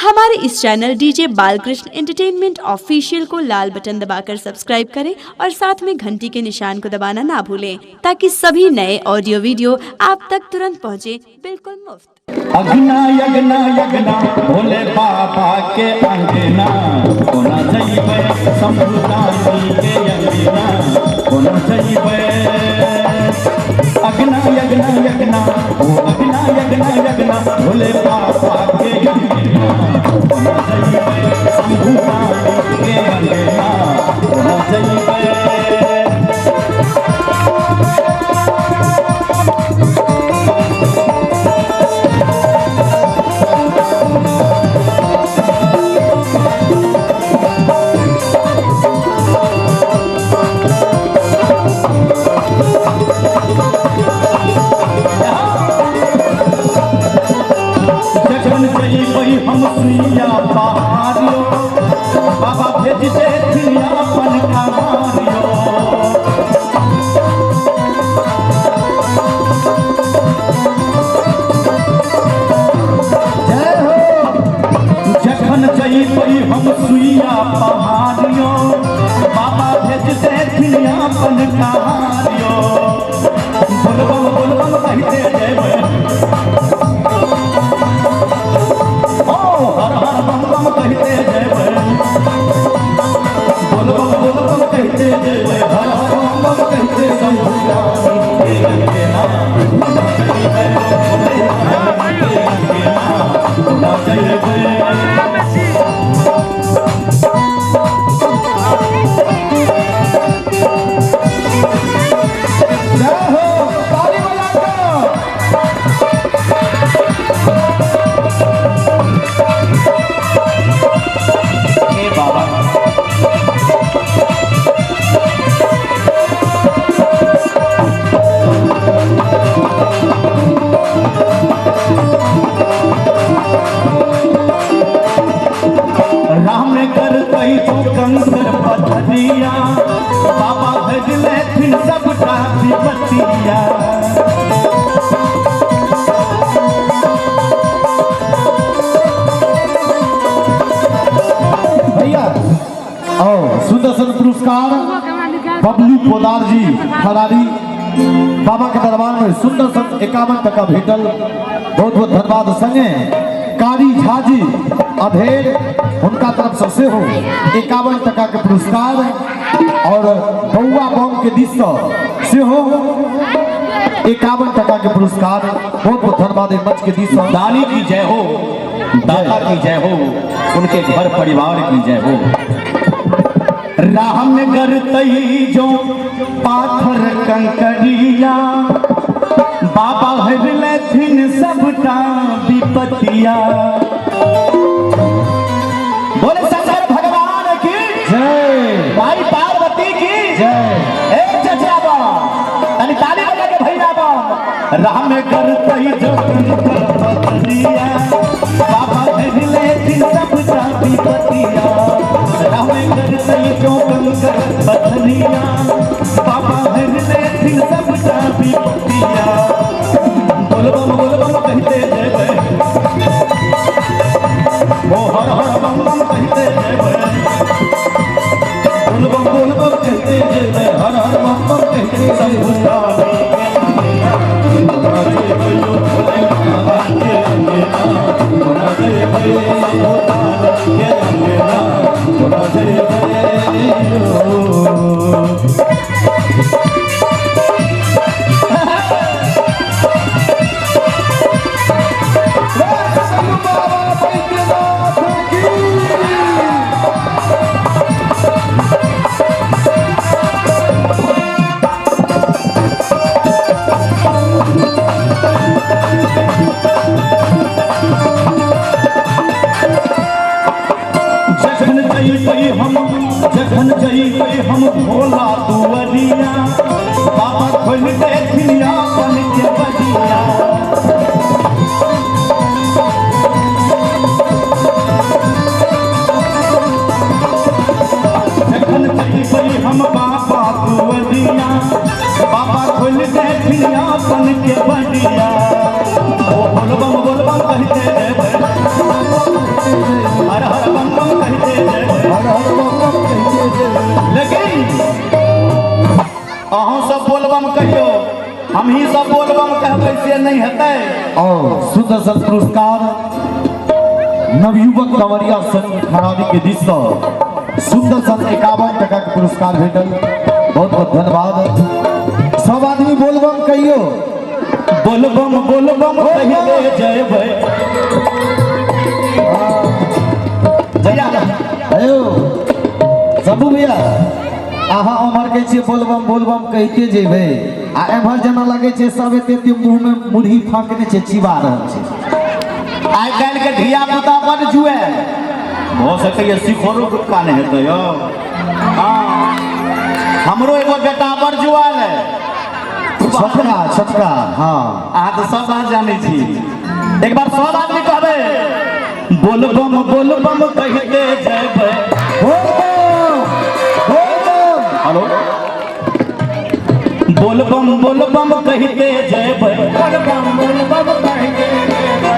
हमारे इस channel DJ Balkrishna entertainment official को लाल बटन दबाकर सब्सक्राइब करें और साथ में घंटी के निशान को दबाना ना भूलें ताकि सभी नए ऑडियो वीडियो आप तक तुरंत पहुंचे, बिल्कुल मुफ्त। अगना यगना यगना भोले बाबा के अंगना कोना जइबे संभुदानी के अंगना कोना जइबे अगना यगना यगना ओ अगना यगना यगना भोले बाबा के अंगना कोना जइबे संभुदानी के अंगना कोना जइबे हम सुइया पहाड़ियो बाबा भेज देथिन अपन कहानियो जय हो जखन जइबै हम सुइया पहाड़ियो बाबा भेज देथिन अपन कहानियो बोलबम बोलबम कहते जइबै हर हर बम बम कहते जइबै बोल बम कहते जइबै हर हर बम बम कहते संभुदानी के अंगना कोना जइबै कंकर पथरिया बाबा भेजले थिन सबटा विपतिया भैया और सुंदर सुंदर पुरस्कार बबलू पोदार जी फरारी बाबा के दरबार में सुंदर सुंदर 51 टका भेटल, बहुत बहुत धन्यवाद। संगे कारी झाजी अधेर उनका तरफ से हो 51 टका के पुरस्कार और बउआ बम के दिश से हो 51 टका के पुरस्कार, बहुत बहुत धन्यवाद। मंच के दिश दानी की जय हो, दाता की जय हो, उनके घर परिवार की जय हो। राह में गरतई जो पाथर कंकरिया बाबा हरले थिन सबटा विपतिया बोले शंकर भगवान की जय, भाई पार्वती की जय। एक चचाबा तनी ताली बजा के भैया बा राह में गरतई जो कंकरिया बाबा हरले थिन सबटा विपतिया राह में गरतई जो कंकरिया बाबा हरले थिन सबटा विपतिया बोलबम कहते जइबै ओ हर हर बम बम कहते जइबै बोलबम कहते जइबै हर हर बम बम कहते संभुदानी कोना जइबै भोले बाबा के अंगना कोना जइबै संभुदानी के अंगना कोना जइबै नहीं हेतै। और सुंदर सन पुरस्कार नवयुवक कंवरिया संघ खरादी के दिश सँ सुंदर सन 51 टका के पुरस्कार भेटल। बहुत बहुत धन्यवाद। सब आदमी बोलबम कहियो, बोलबम बोलबम कहिते जयबै। अयो सबू भैया अहाँ उमर के छियै बोलबम बोलबम कहिते जेबै आ एम्हर जेना लगे छै सब एते मुंह में मुरही फाँकने छै चिबा रहल छै। आइ काल्हि के धिया पुता बड़ जुए हो सकैए सिखोरो गुटका नहीं हेतै यौ। हाँ हमरो एगो बेटा बड़ जुआल है छोटका छोटका। हाँ अहाँ तो सब बात जानै छी। एक बार सब आदमी कहबै बोलबम बोलबम कहिते जयबै। हेलो बोलबम बोलबम कहिते जयबै। बोलबम बोलबम कहिते जयबै।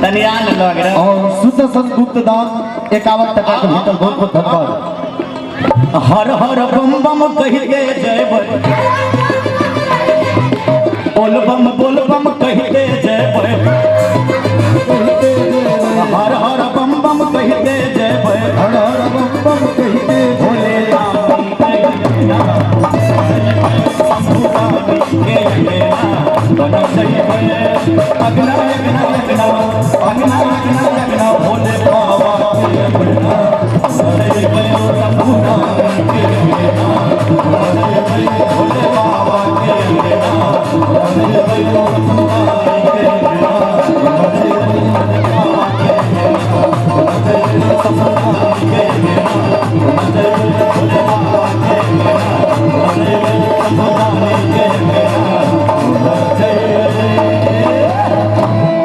तनियान लग रहा और सुंदर सन गुप्त दान 51 टका के भेटल। बहुत बहुत धन्यवाद। हर हर बम बम कहिते जयबै। बोलबम बोलबम कहिते जयबै।